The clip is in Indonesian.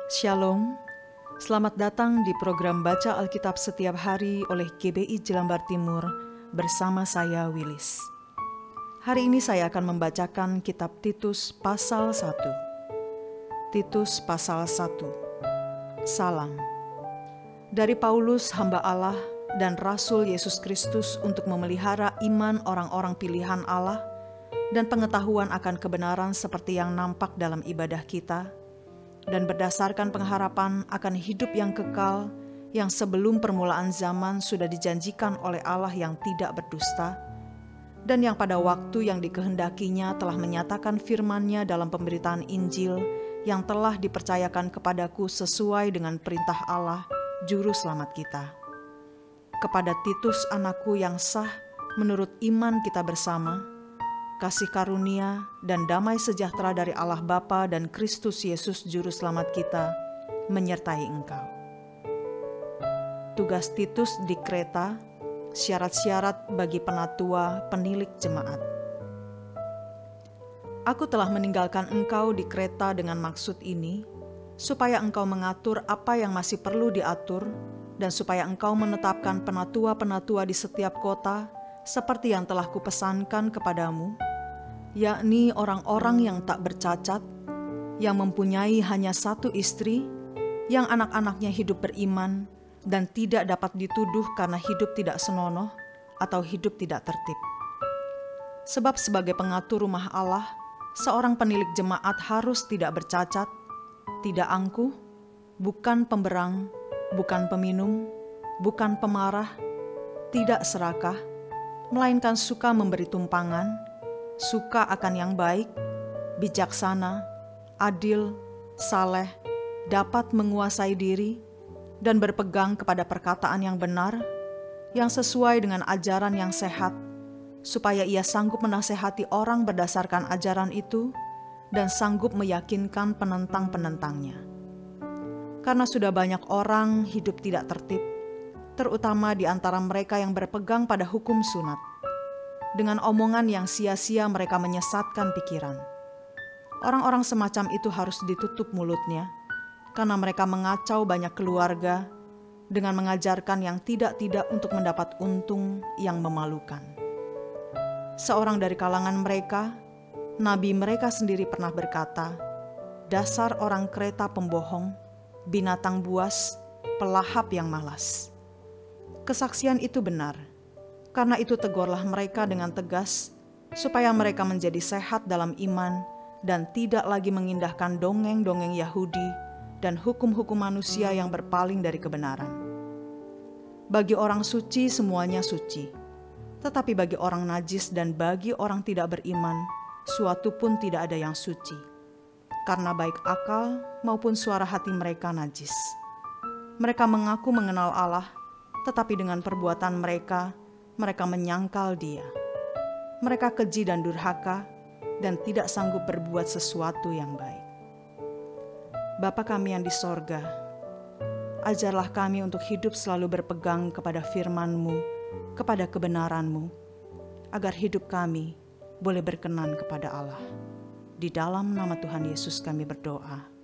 Shalom, selamat datang di program Baca Alkitab Setiap Hari oleh GBI Jelambar Timur bersama saya Willis. Hari ini saya akan membacakan kitab Titus pasal 1. Titus pasal 1. Salam. Dari Paulus, hamba Allah dan Rasul Yesus Kristus untuk memelihara iman orang-orang pilihan Allah dan pengetahuan akan kebenaran seperti yang nampak dalam ibadah kita, dan berdasarkan pengharapan akan hidup yang kekal yang sebelum permulaan zaman sudah dijanjikan oleh Allah yang tidak berdusta, dan yang pada waktu yang dikehendakinya telah menyatakan firman-Nya dalam pemberitaan Injil yang telah dipercayakan kepadaku sesuai dengan perintah Allah, Juru Selamat kita. Kepada Titus anakku yang sah menurut iman kita bersama, kasih karunia dan damai sejahtera dari Allah Bapa dan Kristus Yesus Juru Selamat kita menyertai engkau. Tugas Titus di Kreta, syarat-syarat bagi penatua penilik jemaat. Aku telah meninggalkan engkau di Kreta dengan maksud ini, supaya engkau mengatur apa yang masih perlu diatur, dan supaya engkau menetapkan penatua-penatua di setiap kota, seperti yang telah kupesankan kepadamu, yakni orang-orang yang tak bercacat, yang mempunyai hanya satu istri, yang anak-anaknya hidup beriman, dan tidak dapat dituduh karena hidup tidak senonoh atau hidup tidak tertib. Sebab sebagai pengatur rumah Allah, seorang penilik jemaat harus tidak bercacat, tidak angkuh, bukan pemberang, bukan peminum, bukan pemarah, tidak serakah, melainkan suka memberi tumpangan, suka akan yang baik, bijaksana, adil, saleh, dapat menguasai diri, dan berpegang kepada perkataan yang benar, yang sesuai dengan ajaran yang sehat, supaya ia sanggup menasehati orang berdasarkan ajaran itu, dan sanggup meyakinkan penentang-penentangnya. Karena sudah banyak orang hidup tidak tertib, terutama di antara mereka yang berpegang pada hukum sunat. Dengan omongan yang sia-sia mereka menyesatkan pikiran. Orang-orang semacam itu harus ditutup mulutnya, karena mereka mengacau banyak keluarga dengan mengajarkan yang tidak-tidak untuk mendapat untung yang memalukan. Seorang dari kalangan mereka, nabi mereka sendiri pernah berkata, "Dasar orang Kreta pembohong, binatang buas, pelahap yang malas." Kesaksian itu benar. Karena itu tegurlah mereka dengan tegas, supaya mereka menjadi sehat dalam iman dan tidak lagi mengindahkan dongeng-dongeng Yahudi dan hukum-hukum manusia yang berpaling dari kebenaran. Bagi orang suci semuanya suci, tetapi bagi orang najis dan bagi orang tidak beriman, suatu pun tidak ada yang suci, karena baik akal maupun suara hati mereka najis. Mereka mengaku mengenal Allah, tetapi dengan perbuatan mereka menyangkal Dia. Mereka keji dan durhaka dan tidak sanggup berbuat sesuatu yang baik. Bapa kami yang di sorga, ajarlah kami untuk hidup selalu berpegang kepada firman-Mu, kepada kebenaran-Mu, agar hidup kami boleh berkenan kepada Allah. Di dalam nama Tuhan Yesus kami berdoa.